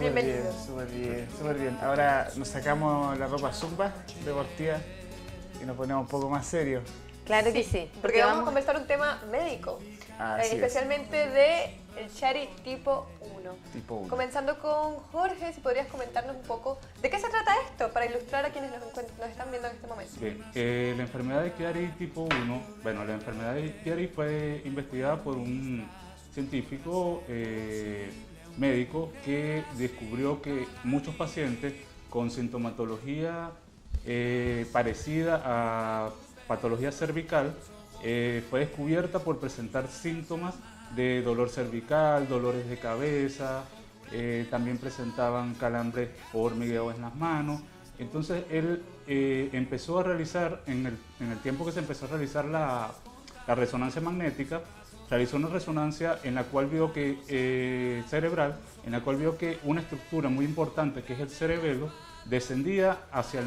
Súper bien, Bienvenido. súper bien, súper bien. Ahora nos sacamos la ropa zumba deportiva y nos ponemos un poco más serios. Claro que sí. Porque vamos a conversar un tema médico, Así es. especialmente de el Chiari tipo 1. Tipo 1. Comenzando con Jorge, si podrías comentarnos un poco de qué se trata esto para ilustrar a quienes nos están viendo en este momento. Bien, la enfermedad de Chiari tipo 1, bueno, la enfermedad de Chiari fue investigada por un científico médico que descubrió que muchos pacientes con sintomatología parecida a patología cervical fue descubierta por presentar síntomas de dolor cervical, dolores de cabeza, también presentaban calambres o hormigueo en las manos. Entonces él empezó a realizar, en el tiempo que se empezó a realizar la resonancia magnética, realizó una resonancia en la cual vio que cerebral, en la cual vio que una estructura muy importante, que es el cerebelo, descendía hacia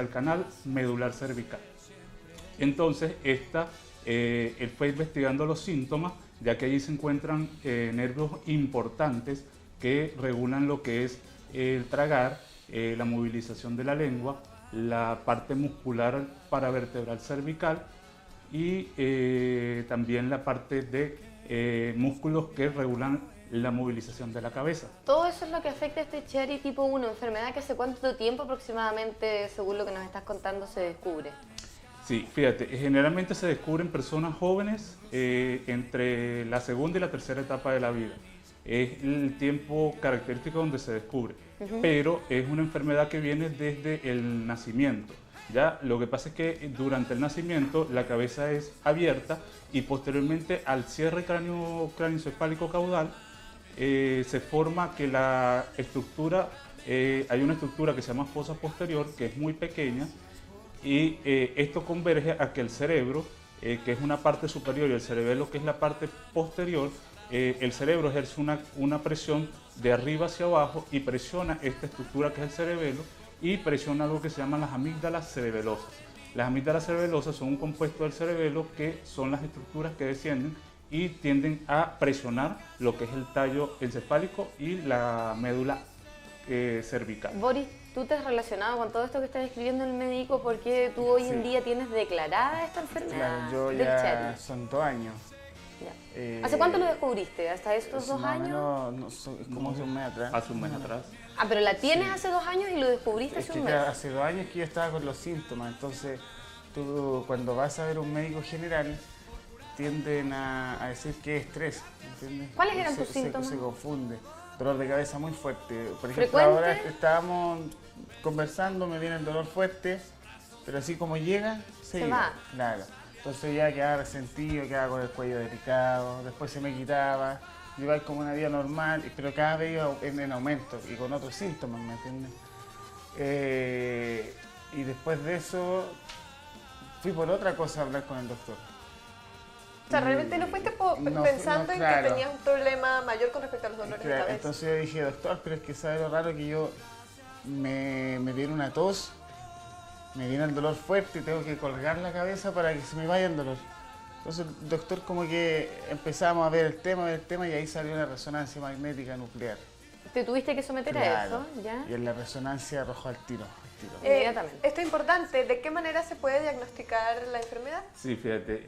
el canal medular cervical. Entonces él fue investigando los síntomas, ya que allí se encuentran nervios importantes que regulan lo que es el tragar, la movilización de la lengua, la parte muscular paravertebral cervical y también la parte de músculos que regulan la movilización de la cabeza. Todo eso es lo que afecta a este Chiari tipo 1, enfermedad que hace cuánto tiempo aproximadamente, según lo que nos estás contando, se descubre. Sí, fíjate, generalmente se descubren personas jóvenes entre la segunda y la tercera etapa de la vida. Es el tiempo característico donde se descubre, pero es una enfermedad que viene desde el nacimiento. ¿Ya? Lo que pasa es que durante el nacimiento la cabeza es abierta y posteriormente al cierre craneoencefálico caudal se forma que la estructura, hay una estructura que se llama fosa posterior que es muy pequeña y esto converge a que el cerebro, que es una parte superior, y el cerebelo, que es la parte posterior, el cerebro ejerce una presión de arriba hacia abajo y presiona esta estructura que es el cerebelo y presiona algo que se llama las amígdalas cerebelosas. Las amígdalas cerebelosas son un compuesto del cerebelo que son las estructuras que descienden y tienden a presionar lo que es el tallo encefálico y la médula cervical. Boris, ¿tú te has relacionado con todo esto que está describiendo el médico? ¿Por qué tú hoy en Sí. día tienes declarada esta enfermedad Claro, yo del ya Chiari? son 2 años. Ya. ¿Hace cuánto lo descubriste? ¿Hasta estos 2 Más o años? menos, no, es como hace un mes atrás. Hace un mes atrás. Ah, pero la tienes hace 2 años y lo descubriste Es hace que un mes. claro, hace 2 años que yo estaba con los síntomas, entonces tú cuando vas a ver un médico general tienden a decir que es estrés, ¿entiendes? ¿Cuáles eran tus síntomas? Se confunde, dolor de cabeza muy fuerte. Por ejemplo, ¿Frecuente? ahora estábamos conversando, me viene el dolor fuerte, pero así como llega, Se iba. va. Claro. Entonces ya quedaba resentido, quedaba con el cuello delicado, después se me quitaba, iba como una vida normal, pero cada vez iba en aumento y con otros síntomas, ¿me entiendes? Y después de eso fui por otra cosa a hablar con el doctor. O sea, realmente no fuiste pensando en claro. que tenías un problema mayor con respecto a los dolores de Claro, cabeza. entonces yo dije, doctor, pero es que sabe lo raro que yo me viene una tos, me viene el dolor fuerte y tengo que colgar la cabeza para que se me vaya el dolor. Entonces el doctor como que empezamos a ver el tema y ahí salió una resonancia magnética nuclear. ¿Te tuviste que someter a Claro. eso? ¿Ya? Y en la resonancia arrojó al tiro. Inmediatamente. Esto es importante. ¿De qué manera se puede diagnosticar la enfermedad? Sí, fíjate,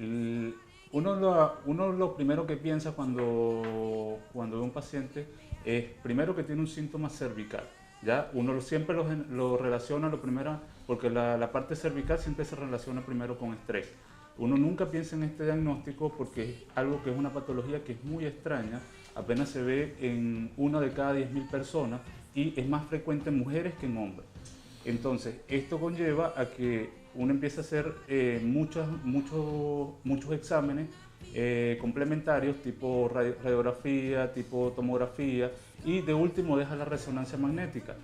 uno lo primero que piensa cuando ve un paciente es primero que tiene un síntoma cervical. ¿Ya? Uno siempre lo relaciona lo primero, porque la parte cervical siempre se relaciona primero con estrés. Uno nunca piensa en este diagnóstico porque es algo que es una patología que es muy extraña, apenas se ve en 1 de cada 10.000 personas y es más frecuente en mujeres que en hombres. Entonces, esto conlleva a que uno empiece a hacer muchos exámenes complementarios, tipo radiografía, tipo tomografía, y de último deja la resonancia magnética.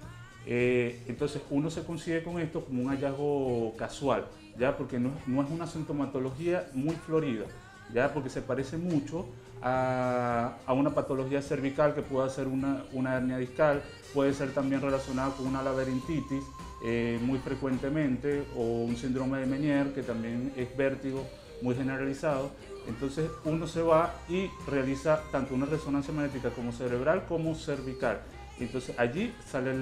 Entonces, uno se consigue con esto como un hallazgo casual, ¿ya? Porque no es una sintomatología muy florida, ¿ya? Porque se parece mucho a una patología cervical que puede ser una hernia discal, puede ser también relacionada con una laberintitis muy frecuentemente, o un síndrome de Meniere, que también es vértigo muy generalizado. Entonces uno se va y realiza tanto una resonancia magnética como cerebral como cervical. Entonces allí sale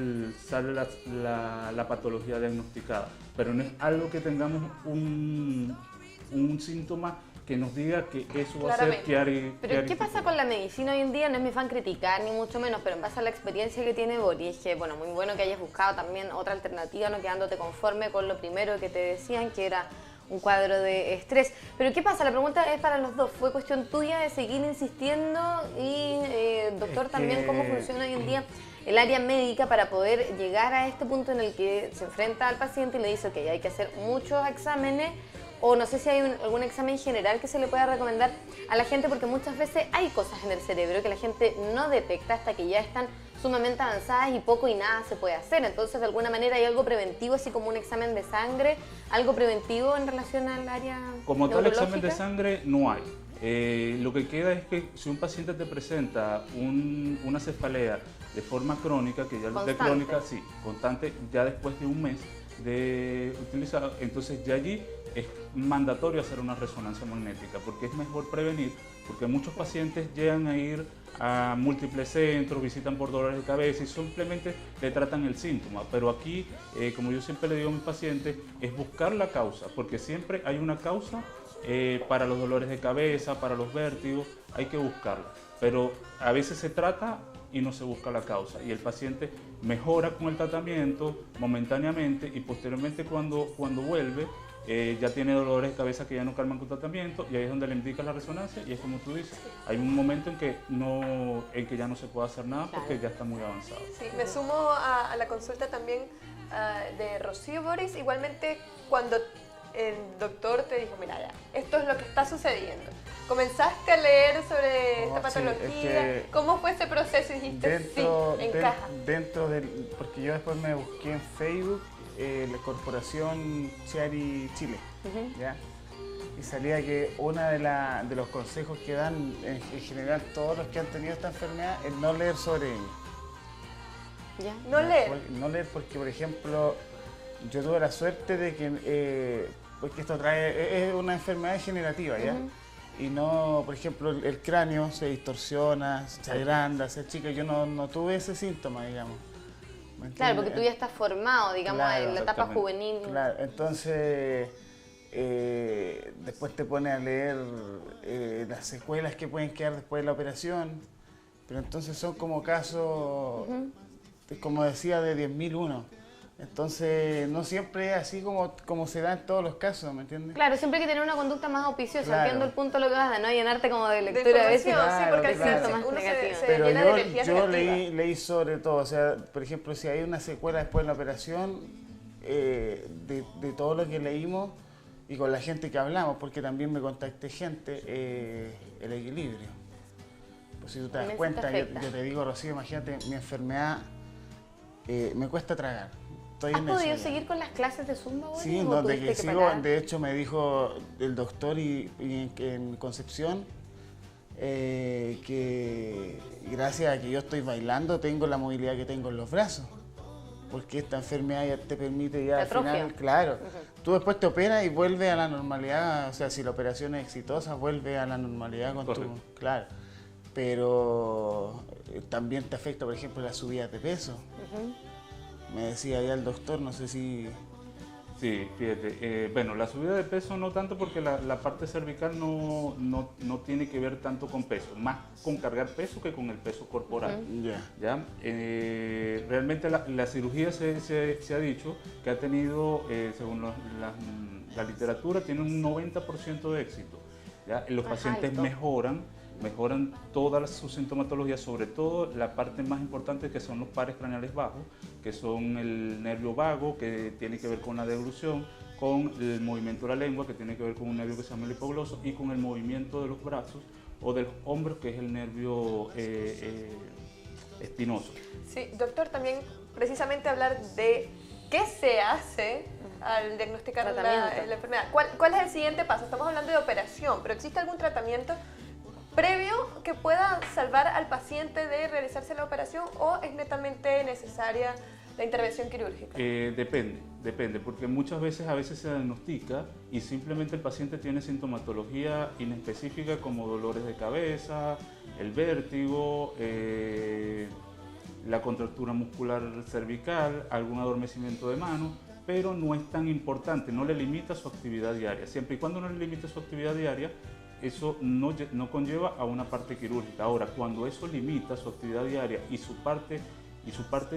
la patología diagnosticada, pero no es algo que tengamos un síntoma que nos diga que eso va a ser Chiari. Pero ¿qué pasa con la medicina hoy en día? No es mi fan criticar, ni mucho menos, pero en base a la experiencia que tiene Boris, que bueno, muy bueno que hayas buscado también otra alternativa, no quedándote conforme con lo primero que te decían, que era un cuadro de estrés. Pero ¿qué pasa? La pregunta es para los dos. ¿Fue cuestión tuya de seguir insistiendo? Y doctor, también, ¿cómo funciona hoy en día el área médica para poder llegar a este punto en el que se enfrenta al paciente y le dice, ok, hay que hacer muchos exámenes? O no sé si hay algún examen general que se le pueda recomendar a la gente, porque muchas veces hay cosas en el cerebro que la gente no detecta hasta que ya están sumamente avanzadas y poco y nada se puede hacer. Entonces, de alguna manera hay algo preventivo, así como un examen de sangre, algo preventivo en relación al área como tal neurológica. examen de sangre no hay. Lo que queda es que si un paciente te presenta una cefalea de forma crónica, que ya de crónica, sí, constante, ya después de un mes de utilizar, entonces ya allí es mandatorio hacer una resonancia magnética, porque es mejor prevenir, porque muchos pacientes llegan a ir a múltiples centros, visitan por dolores de cabeza y simplemente le tratan el síntoma. Pero aquí, como yo siempre le digo a mis pacientes, es buscar la causa, porque siempre hay una causa para los dolores de cabeza, para los vértigos, hay que buscarla. Pero a veces se trata y no se busca la causa, y el paciente mejora con el tratamiento momentáneamente y posteriormente cuando vuelve, ya tiene dolores de cabeza que ya no calman con tratamiento, y ahí es donde le indica la resonancia, y es como tú dices, hay un momento en que ya no se puede hacer nada porque ya está muy avanzado. Sí, me sumo a la consulta también de Rocío Boris, igualmente cuando el doctor te dijo, mira ya, esto es lo que está sucediendo. Comenzaste a leer sobre esta patología, es que ¿cómo fue ese proceso? Y dijiste, sí, encaja. Porque yo después me busqué en Facebook la Corporación Chiari Chile, ¿ya? Y salía que uno de los consejos que dan en general todos los que han tenido esta enfermedad es no leer sobre ella. ¿Ya? No leer. No leer porque, por ejemplo, yo tuve la suerte de que, porque esto es una enfermedad degenerativa, ¿ya? Y no, por ejemplo, el cráneo se distorsiona, se agranda, se achica. Yo no tuve ese síntoma, digamos. Claro, porque tú ya estás formado, digamos, Claro, en la etapa juvenil. Claro, entonces después te pones a leer las secuelas que pueden quedar después de la operación, pero entonces son como casos, como decía, de 10.001. Entonces no siempre es así como se da en todos los casos, ¿me entiendes? Claro, siempre hay que tener una conducta más auspiciosa, Claro. entiendo el punto de lo que vas a, ¿no? Llenarte como de lectura a veces. Sí, porque al final síntomas uno negativos. se Pero llena de energías yo negativas. leí sobre todo, o sea, por ejemplo, si hay una secuela después de la operación, de todo lo que leímos y con la gente que hablamos, porque también me contacté gente, el equilibrio. Pues si tú te das También se te cuenta, yo afecta. te digo, Rocío, imagínate, mi enfermedad me cuesta tragar. Estoy ¿Has en podido eso ya. seguir con las clases de Zumba, Boris, Sí, o no, de tuviste que que sigo, parar? de hecho me dijo el doctor y en Concepción que gracias a que yo estoy bailando tengo la movilidad que tengo en los brazos, porque esta enfermedad ya te permite ya Te al final, atrofia. claro, tú después te operas y vuelves a la normalidad, o sea, si la operación es exitosa, vuelve a la normalidad con Correcto. claro, pero también te afecta, por ejemplo, las subidas de peso. Me decía ya el doctor, no sé si... Sí, fíjate, bueno, la subida de peso no tanto porque la parte cervical no tiene que ver tanto con peso, más con cargar peso que con el peso corporal. Ya. ¿Ya? Realmente la cirugía se ha dicho que ha tenido, según la literatura, tiene un 90% de éxito. ¿Ya? Los pacientes alto. mejoran toda su sintomatología, sobre todo la parte más importante que son los pares craneales bajos, que son el nervio vago, que tiene que ver con la deglución, con el movimiento de la lengua, que tiene que ver con un nervio que se llama el hipogloso, y con el movimiento de los brazos o de los hombros, que es el nervio espinoso. Sí, doctor, también precisamente hablar de qué se hace al diagnosticar la Tratamiento. enfermedad. ¿Cuál es el siguiente paso? Estamos hablando de operación, pero ¿existe algún tratamiento previo que pueda salvar al paciente de realizarse la operación o es netamente necesaria la intervención quirúrgica? Depende, porque muchas veces se diagnostica y simplemente el paciente tiene sintomatología inespecífica como dolores de cabeza, el vértigo, la contractura muscular cervical, algún adormecimiento de mano, pero no es tan importante, no le limita su actividad diaria. Siempre y cuando no le limite su actividad diaria, eso no conlleva a una parte quirúrgica. Ahora, cuando eso limita su actividad diaria y su parte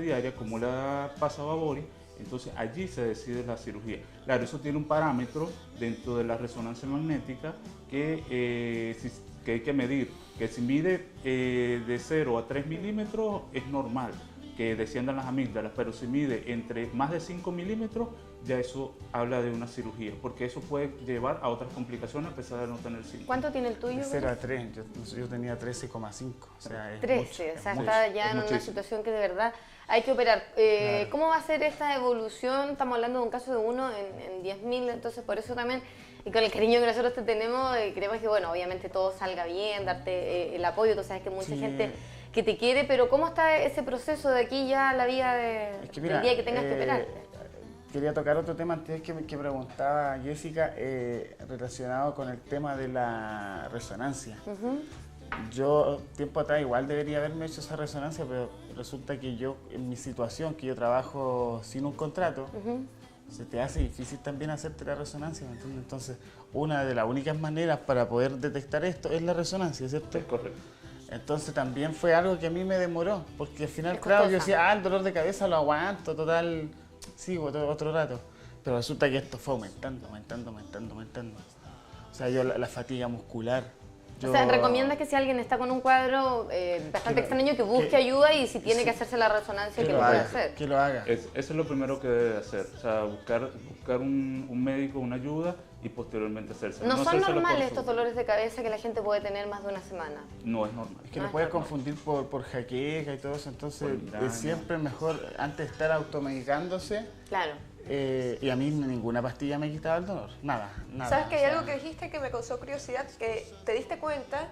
diaria, como la pasa a Boris, entonces allí se decide la cirugía. Claro, eso tiene un parámetro dentro de la resonancia magnética que hay que medir, que si mide de 0 a 3 milímetros es normal que desciendan las amígdalas, pero si mide entre más de 5 milímetros, ya eso habla de una cirugía, porque eso puede llevar a otras complicaciones a pesar de no tener síntomas. ¿Cuánto tiene el tuyo? De 0 a 3, yo tenía 13,5, o sea, es 13, mucho, o sea, es está mucho. ya en una muchísimo. situación que de verdad hay que operar. Claro. ¿Cómo va a ser esta evolución? Estamos hablando de un caso de uno en 10.000, entonces por eso también, y con el cariño que nosotros te tenemos, queremos que, bueno, obviamente todo salga bien, darte el apoyo, tú sabes que hay mucha Sí. gente que te quiere, pero ¿cómo está ese proceso de aquí ya a la vida Es que mira, del día que tengas que operar? quería tocar otro tema antes que preguntaba Jessica, relacionado con el tema de la resonancia. Yo, tiempo atrás, igual debería haberme hecho esa resonancia, pero resulta que yo, en mi situación, que yo trabajo sin un contrato, se te hace difícil también hacerte la resonancia, ¿me entiendes? Entonces, una de las únicas maneras para poder detectar esto es la resonancia, ¿cierto? Es correcto. Entonces también fue algo que a mí me demoró, porque al final, Es claro, yo costosa. decía, el dolor de cabeza lo aguanto, total, sigo otro rato. Pero resulta que esto fue aumentando. O sea, yo la fatiga muscular. O sea, recomiendas que si alguien está con un cuadro bastante extraño, que busque ayuda y si tiene sí, que hacerse la resonancia, que lo lo pueda haga, hacer. que lo haga. Eso es lo primero que debe hacer, o sea, buscar un médico, una ayuda y posteriormente hacerse. No son hacérselo por normales su- estos dolores de cabeza que la gente puede tener más de una semana. No es normal. Es que No lo es puedes normal. confundir por jaqueca y todo eso, entonces Por migraña. es siempre mejor, antes de estar automedicándose, Claro. y a mí ninguna pastilla me quitaba el dolor, nada. ¿Sabes que hay o sea, algo que dijiste que me causó curiosidad? Que te diste cuenta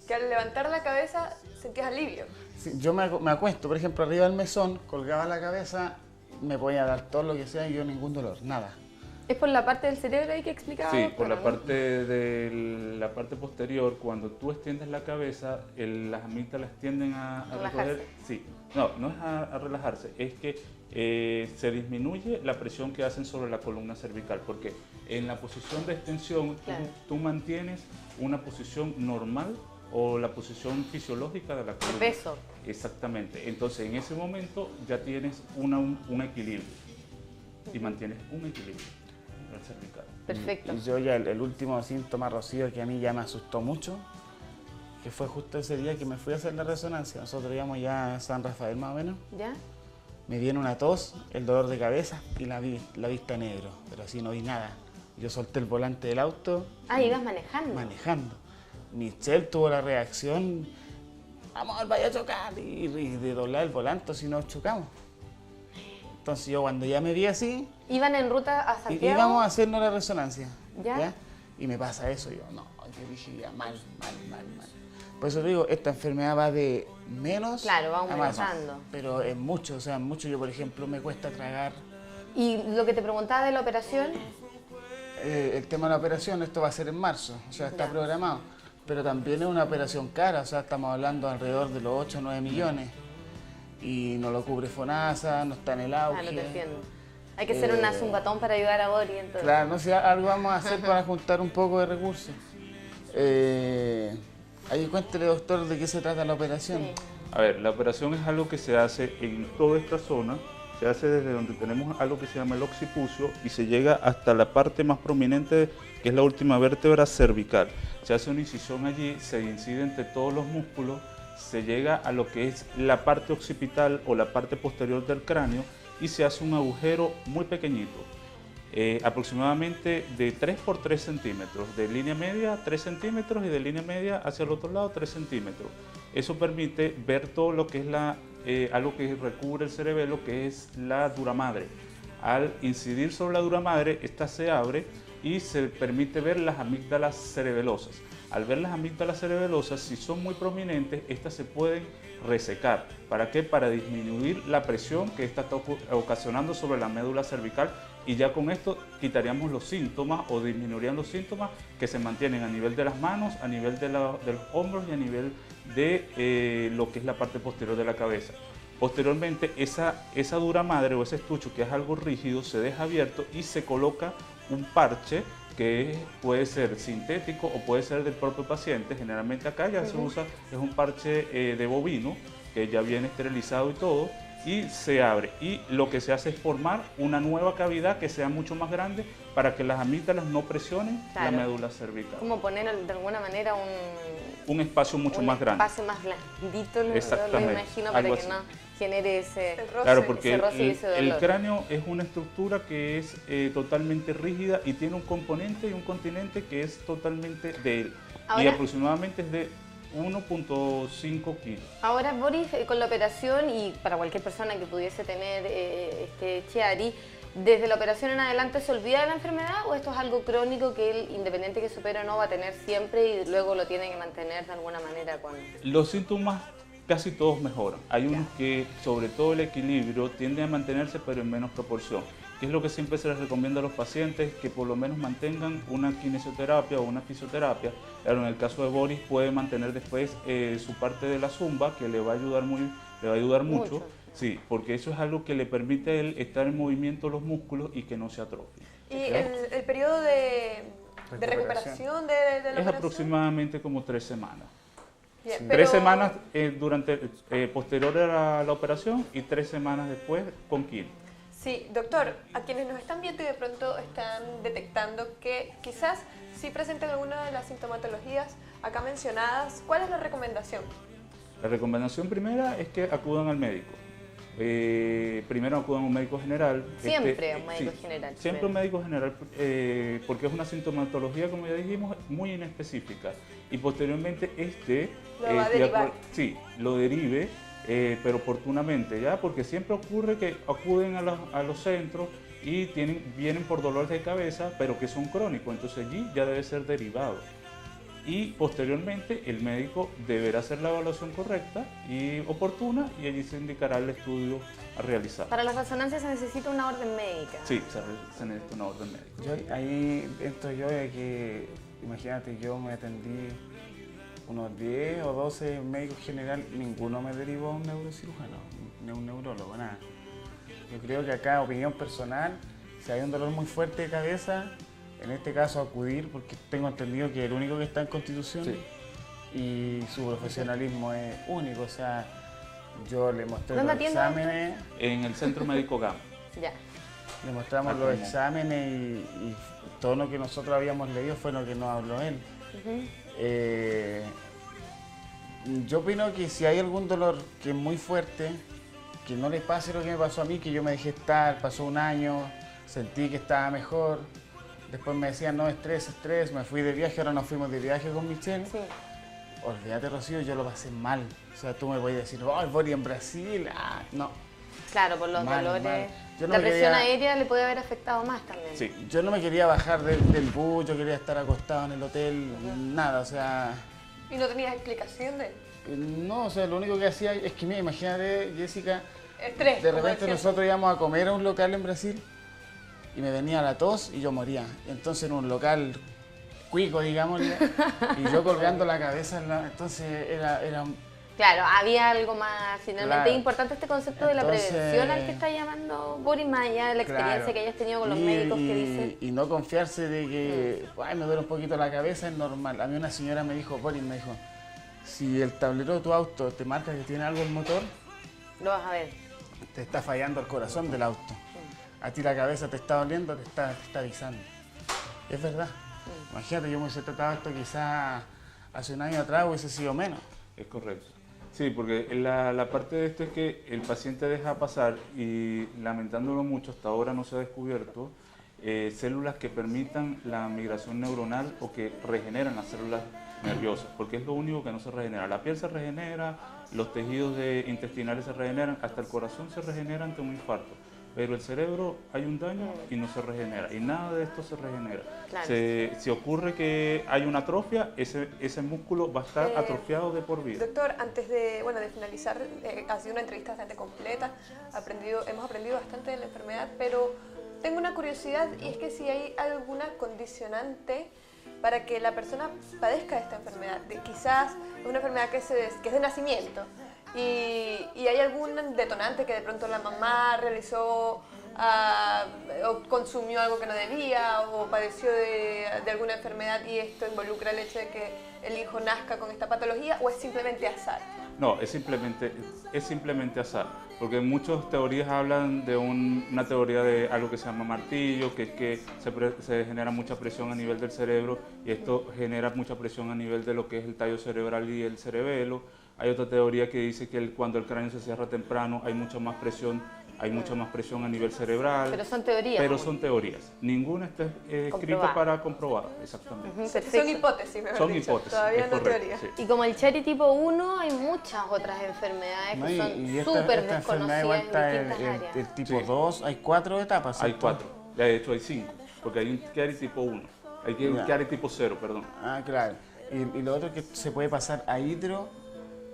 que al levantar la cabeza sentías alivio. Sí, yo me acuesto, por ejemplo, arriba del mesón, colgaba la cabeza, me podía dar todo lo que sea y yo ningún dolor, nada. ¿Es por la parte del cerebro ahí que explicaba? Sí, por Bueno, la parte de la parte posterior, cuando tú extiendes la cabeza, las amígdalas tienden a Relajarse. recoger. Sí, no es a relajarse, es que se disminuye la presión que hacen sobre la columna cervical, porque en la posición de extensión Claro. tú mantienes una posición normal o la posición fisiológica de la columna. peso. Exactamente, entonces en ese momento ya tienes un equilibrio y mantienes un equilibrio en el cervical. Perfecto. Y yo ya el último síntoma, Rocío, que a mí ya me asustó mucho, que fue justo ese día que me fui a hacer la resonancia. Nosotros íbamos ya a San Rafael más o menos. ¿Ya? Me viene una tos, el dolor de cabeza y la vista negro, pero así no vi nada. Yo solté el volante del auto Ah, ibas manejando. manejando. Michelle tuvo la reacción, amor, vaya a chocar, y de doblar el volante, si no chocamos. Entonces yo cuando ya me vi así, ¿Iban en ruta a Santiago? íbamos a hacernos la resonancia. ¿Ya? Y me pasa eso, yo no, yo dije ya mal. Por eso te digo, esta enfermedad va de menos Claro, va a más. aumentando. Pero es mucho, o sea, mucho. Yo, por ejemplo, me cuesta tragar. Y lo que te preguntaba de la operación, El tema de la operación, esto va a ser en marzo, o sea, está Ya. programado. Pero también es una operación cara, o sea, estamos hablando alrededor de los 8 o 9 millones. Y no lo cubre FONASA, no está en el auge. no te entiendo. Hay que hacer una zumbatón para ayudar a Boris entonces. Claro, no sé, algo vamos a hacer para juntar un poco de recursos. Ahí cuéntele, doctor, de qué se trata la operación. Sí. A ver, la operación es algo que se hace en toda esta zona, se hace desde donde tenemos algo que se llama el occipucio y se llega hasta la parte más prominente, que es la última vértebra cervical. Se hace una incisión allí, se incide entre todos los músculos, se llega a lo que es la parte occipital o la parte posterior del cráneo y se hace un agujero muy pequeñito, aproximadamente de 3 por 3 centímetros, de línea media 3 centímetros y de línea media hacia el otro lado 3 centímetros. Eso permite ver todo lo que es algo que recubre el cerebelo, que es la dura madre. Al incidir sobre la dura madre, esta se abre y se permite ver las amígdalas cerebelosas. Al ver las amígdalas cerebelosas, si son muy prominentes, estas se pueden resecar. ¿Para qué? Para disminuir la presión que esta está ocasionando sobre la médula cervical y ya con esto quitaríamos los síntomas o disminuirían los síntomas que se mantienen a nivel de las manos, a nivel de los hombros y a nivel de lo que es la parte posterior de la cabeza. Posteriormente, esa dura madre o ese estucho, que es algo rígido, se deja abierto y se coloca un parche que puede ser sintético o puede ser del propio paciente. Generalmente acá ya se usa, es un parche de bovino, que ya viene esterilizado y todo, y se abre. Y lo que se hace es formar una nueva cavidad que sea mucho más grande para que las amígdalas no presionen la médula cervical. Como poner de alguna manera un espacio mucho más grande. Un espacio más blandito, lo imagino, para que no genere ese roce, claro, porque el cráneo es una estructura que es totalmente rígida y tiene un componente y un continente que es totalmente de él. Ahora, y aproximadamente es de 1.5 kilos. Ahora, Boris, con la operación y para cualquier persona que pudiese tener Chiari, ¿desde la operación en adelante se olvida de la enfermedad o esto es algo crónico que él, independiente que supere o no, va a tener siempre y luego lo tiene que mantener de alguna manera con...? Los síntomas casi todos mejoran. Hay unos que, sobre todo el equilibrio, tienden a mantenerse pero en menos proporción. Que es lo que siempre se les recomienda a los pacientes, que por lo menos mantengan una kinesioterapia o una fisioterapia. Claro, en el caso de Boris puede mantener después su parte de la zumba, que le va a ayudar mucho. Sí, porque eso es algo que le permite a él estar en movimiento los músculos y que no se atrofien. ¿Y el periodo de recuperación de la operación? Es aproximadamente como 3 semanas. Bien, 3 semanas posterior a la operación y 3 semanas después con quimio. Sí, doctor, a quienes nos están viendo y de pronto están detectando que quizás sí presenten alguna de las sintomatologías acá mencionadas, ¿cuál es la recomendación? La recomendación primera es que acudan al médico. Primero acudan a un médico general. Siempre un médico general. Siempre un médico general, porque es una sintomatología, como ya dijimos, muy inespecífica. Y posteriormente lo va a derivar. Sí, lo derive, pero oportunamente, ¿ya? Porque siempre ocurre que acuden a los centros y vienen por dolores de cabeza, pero que son crónicos, entonces allí ya debe ser derivado. Y posteriormente el médico deberá hacer la evaluación correcta y oportuna y allí se indicará el estudio a realizar. Para las resonancias se necesita una orden médica. Sí, se necesita una orden médica. Ahí entro yo de que, imagínate, yo me atendí unos 10 o 12 médicos general, ninguno me derivó a un neurocirujano, ni un neurólogo, nada. Yo creo que acá, opinión personal, si hay un dolor muy fuerte de cabeza, en este caso acudir, porque tengo entendido que es el único que está en Constitución, sí, y su profesionalismo es único, o sea, yo le mostré ¿Dónde los atiende? exámenes. En el Centro Médico Gama. Ya. Le mostramos los exámenes y todo lo que nosotros habíamos leído fue lo que nos habló él. Yo opino que si hay algún dolor que es muy fuerte, que no le pase lo que me pasó a mí, que yo me dejé estar, pasó un año, sentí que estaba mejor, después me decían no, estrés, me fui de viaje, ahora nos fuimos de viaje con Michelle. Sí. Olvídate, Rocío, yo lo pasé mal. O sea, tú me puedes decir, oh, voy en Brasil, no. Claro, por los dolores. No la presión aérea le puede haber afectado más también. Sí. Yo no me quería bajar del bus, yo quería estar acostado en el hotel, nada, o sea... ¿Y no tenías explicación de...? No, o sea, lo único que hacía es que, mira, imagínate, Jessica, Estrés, de repente nosotros íbamos a comer a un local en Brasil y me venía la tos y yo moría. Entonces en un local cuico, digamos, y yo colgando la cabeza, entonces era... Claro, había algo más, finalmente Claro. es importante este concepto de la prevención al que está llamando Boris, más allá de la experiencia que hayas tenido con los médicos que dicen. Y no confiarse de que, ay, me duele un poquito la cabeza, es normal. A mí una señora me dijo, Boris, me dijo, si el tablero de tu auto te marca que tiene algo el motor, Lo vas a ver. te está fallando el corazón del auto. A ti la cabeza te está doliendo, te está avisando. Es verdad. Imagínate, yo me hubiese tratado esto quizás hace un año atrás, hubiese sido menos. Es correcto. Sí, porque la parte de esto es que el paciente deja pasar y, lamentándolo mucho, hasta ahora no se ha descubierto células que permitan la migración neuronal o que regeneran las células nerviosas, porque es lo único que no se regenera. La piel se regenera, los tejidos intestinales se regeneran, hasta el corazón se regenera ante un infarto. Pero el cerebro hay un daño y no se regenera, y nada de esto se regenera. Claro. Si ocurre que hay una atrofia, ese músculo va a estar atrofiado de por vida. Doctor, antes de finalizar, ha sido una entrevista bastante completa, hemos aprendido bastante de la enfermedad, pero tengo una curiosidad y es que si hay alguna condicionante para que la persona padezca de esta enfermedad. Quizás es una enfermedad que es de nacimiento ¿Y hay algún detonante que de pronto la mamá realizó o consumió algo que no debía o padeció de alguna enfermedad y esto involucra el hecho de que el hijo nazca con esta patología o es simplemente azar? No, es simplemente azar, porque muchas teorías hablan de una teoría de algo que se llama martillo, que es que se genera mucha presión a nivel del cerebro y esto genera mucha presión a nivel de lo que es el tallo cerebral y el cerebelo. Hay otra teoría que dice que cuando el cráneo se cierra temprano hay mucha más presión a nivel cerebral. Pero son teorías. Pero son teorías. Ninguna está escrita para comprobar, exactamente. Son hipótesis, mejor Son dicho. hipótesis, Todavía es no correcto, teoría. sí. Y como el Chiari tipo 1, hay muchas otras enfermedades que son súper esta enfermedad igual desconocidas en está distintas áreas. el tipo Sí. 2, hay 4 etapas, Hay ¿cierto? 4, de hecho hay 5, porque hay un Chiari tipo 1, hay un Ya. Chiari tipo 0, perdón. Ah, claro. Y lo otro que se puede pasar a hidro.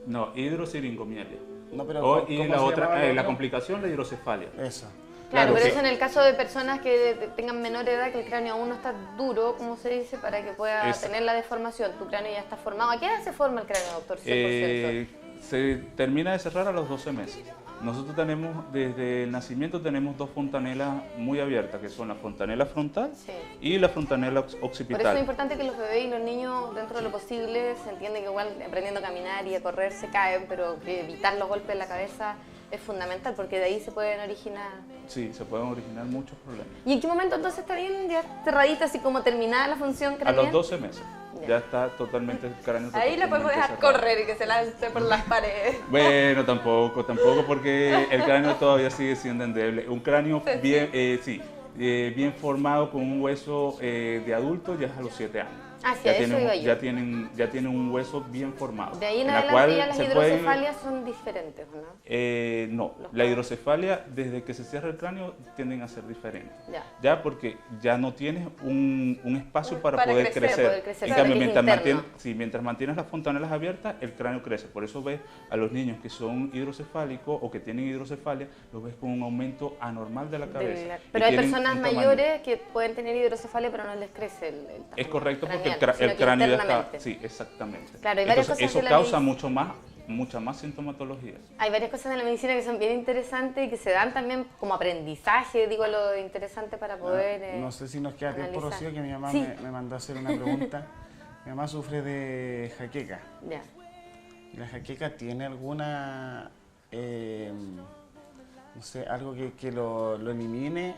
No, hidrosiringomialia. No, pero Y ¿cómo la se otra, llamaba el la otro? complicación, la hidrocefalia. Eso. Claro, Claro, pero sí. eso en el caso de personas que tengan menor edad, que el cráneo aún no está duro, como se dice, para que pueda Exacto. tener la deformación. Tu cráneo ya está formado. ¿A qué edad se forma el cráneo, doctor? 100%. Se termina de cerrar a los 12 meses. Nosotros tenemos, desde el nacimiento tenemos 2 fontanelas muy abiertas, que son la fontanela frontal Sí. y la fontanela Por eso es occipital. importante que los bebés y los niños, dentro de lo posible, se entiende que igual aprendiendo a caminar y a correr se caen, pero que evitar los golpes en la cabeza es fundamental porque de ahí se pueden originar. Sí, se pueden originar muchos problemas. ¿Y en qué momento entonces está bien ya cerradita, así como terminada la función A craneal? los 12 meses Ya. ya está totalmente el cráneo. Ahí la podemos totalmente dejar cerrado. correr y que se lance por las paredes. Bueno, tampoco, porque el cráneo todavía sigue siendo endeble. Un cráneo bien, bien formado con un hueso de adulto ya es a los 7 años. Ah, sí, a eso iba yo. ya tienen un hueso bien formado. De ahí en la adelante cual ya las se pueden- hidrocefalias son diferentes, ¿o no? no, la hidrocefalia desde que se cierra el cráneo tienden a ser diferentes. Ya. Porque ya no tienes un espacio para, Para poder crecer, poder crecer, En claro, cambio, que es mientras interno. mientras mantienes las fontanelas abiertas, el cráneo crece. Por eso ves a los niños que son hidrocefálicos o que tienen hidrocefalia, los ves con un aumento anormal de la cabeza. Y Pero hay tienen personas un tamaño- mayores que pueden tener hidrocefalia pero no les crece el tamaño Es correcto porque craneal, el sino que cráneo ya está. internamente. Sí, exactamente. Claro, hay varias Entonces, cosas eso de la causa medicina. mucha más sintomatología. Hay varias cosas en la medicina que son bien interesantes y que se dan también como aprendizaje, digo, lo interesante para poder No sé si nos queda tiempo, analizar. Rocío, que mi mamá Sí. me mandó a hacer una pregunta. Mi mamá sufre de jaqueca. Ya. ¿La jaqueca tiene alguna, no sé, algo que lo elimine?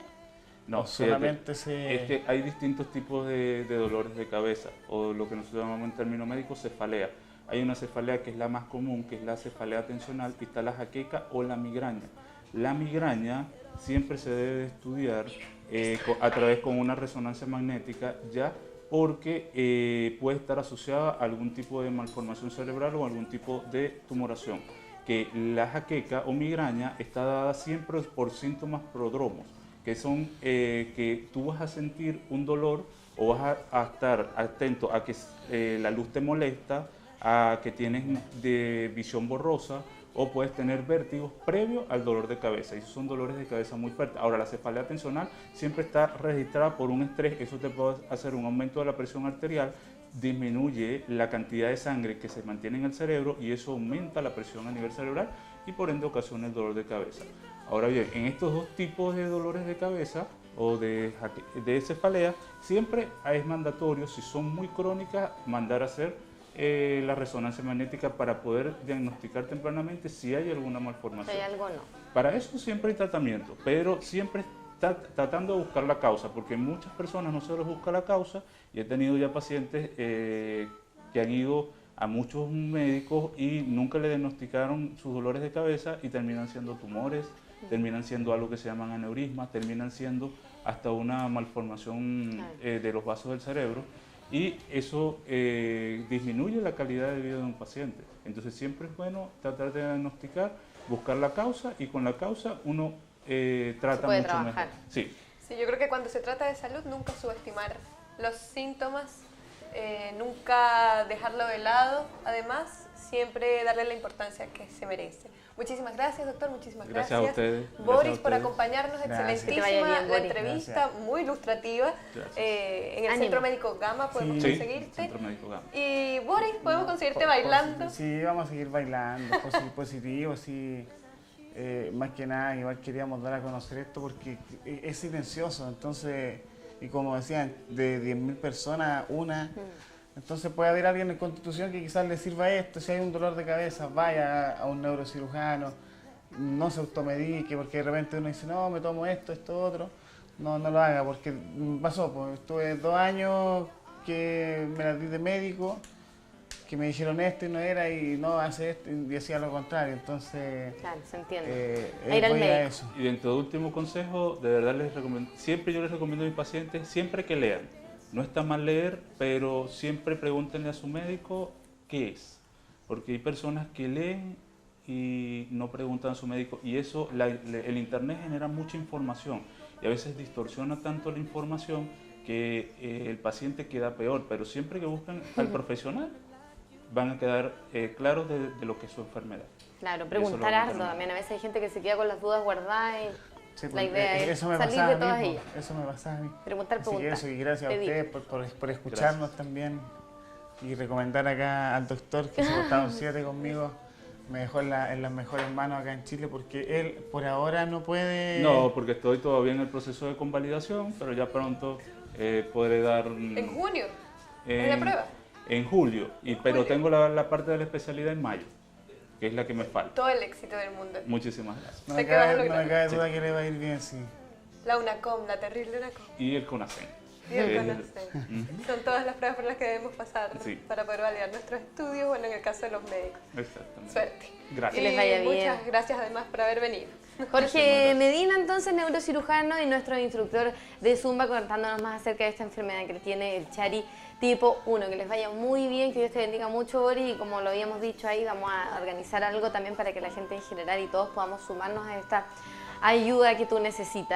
No, ¿O solamente se...? Es que hay distintos tipos de dolores de cabeza, o lo que nosotros llamamos en términos médicos cefalea. Hay una cefalea que es la más común, que es la cefalea tensional, y está la jaqueca o la migraña. La migraña siempre se debe de estudiar a través con una resonancia magnética, ya porque puede estar asociada a algún tipo de malformación cerebral o algún tipo de tumoración. Que la jaqueca o migraña está dada siempre por síntomas prodromos, que son que tú vas a sentir un dolor o vas a estar atento a que la luz te molesta, a que tienes de visión borrosa o puedes tener vértigos previo al dolor de cabeza. Y esos son dolores de cabeza muy fuertes. Ahora, la cefalea tensional siempre está registrada por un estrés. Eso te puede hacer un aumento de la presión arterial, disminuye la cantidad de sangre que se mantiene en el cerebro y eso aumenta la presión a nivel cerebral y por ende ocasiona el dolor de cabeza. Ahora bien, en estos dos tipos de dolores de cabeza o de cefalea, siempre es mandatorio, si son muy crónicas, mandar a hacer la resonancia magnética para poder diagnosticar tempranamente si hay alguna malformación. Si hay algo, no. Para eso siempre hay tratamiento, pero siempre tratando de buscar la causa, porque muchas personas no se les busca la causa y he tenido ya pacientes que han ido a muchos médicos y nunca le diagnosticaron sus dolores de cabeza y terminan siendo tumores, terminan siendo algo que se llaman aneurismas, terminan siendo hasta una malformación de los vasos del cerebro y eso disminuye la calidad de vida de un paciente. Entonces siempre es bueno tratar de diagnosticar, buscar la causa y con la causa uno trata puede mucho trabajar. mejor. Sí. Sí, yo creo que cuando se trata de salud nunca subestimar los síntomas, nunca dejarlo de lado, además siempre darle la importancia que se merece. Muchísimas gracias, doctor, muchísimas Gracias gracias. a ustedes. Gracias Boris, a por ustedes. acompañarnos, Gracias. Que te vaya excelentísima bien, la Boris. entrevista, muy ilustrativa. Gracias. En el Ánimo. Centro Médico Gama podemos Sí. conseguirte. Centro Médico Gama. Y Boris, podemos conseguirte bailando. Sí, vamos a seguir bailando, positivo, sí. Más que nada, igual queríamos dar a conocer esto porque es silencioso, entonces, y como decían, de 10.000 personas, una. Entonces puede haber alguien en Constitución que quizás le sirva esto, si hay un dolor de cabeza, vaya a un neurocirujano, no se automedique, porque de repente uno dice, no, me tomo esto, otro, no lo haga, porque pasó, pues estuve 2 años que me la di de médico, que me dijeron esto y no era, y no hace esto, y hacía lo contrario, entonces Claro, se entiende. A voy ir al a médico. eso. Y dentro de último consejo, de verdad les recomiendo, siempre yo les recomiendo a mis pacientes, siempre que lean. No está mal leer, pero siempre pregúntenle a su médico qué es. Porque hay personas que leen y no preguntan a su médico. Y eso, el internet genera mucha información. Y a veces distorsiona tanto la información que el paciente queda peor. Pero siempre que buscan al profesional, van a quedar claros de lo que es su enfermedad. Claro, Y eso preguntar lo harto recomiendo. también. A veces hay gente que se queda con las dudas guardadas y Sí, la pues, idea es eso me salir pasaba de a mí, todas pues, ellas. eso me pasaba a mí. Preguntar, Así que preguntar. eso, y gracias a Pedir. ustedes por escucharnos también y recomendar acá al doctor que se portaron 7 conmigo, me dejó en las mejores manos acá en Chile porque él por ahora no puede... No, porque estoy todavía en el proceso de convalidación, pero ya pronto podré dar... En junio, ¿es la prueba? En julio, pero julio. tengo la parte de la especialidad en mayo, que es la que me falta. Todo el éxito del mundo. Muchísimas gracias. No Sé me que vas a cabe, no lograr. me cabe duda que le va a ir bien, sí. La UNACOM, la terrible UNACOM. Y el CONASEN. Y el Eh, CONASEN. Son todas las pruebas por las que debemos pasar Sí. para poder validar nuestros estudios, bueno, en el caso de los médicos. Exactamente. Suerte. Gracias. Que les vaya bien. Muchas gracias además por haber venido. Jorge Medina, entonces, neurocirujano y nuestro instructor de Zumba, contándonos más acerca de esta enfermedad que tiene el Chari tipo 1. Que les vaya muy bien, que Dios te bendiga mucho, Boris, y como lo habíamos dicho ahí, vamos a organizar algo también para que la gente en general y todos podamos sumarnos a esta ayuda que tú necesitas.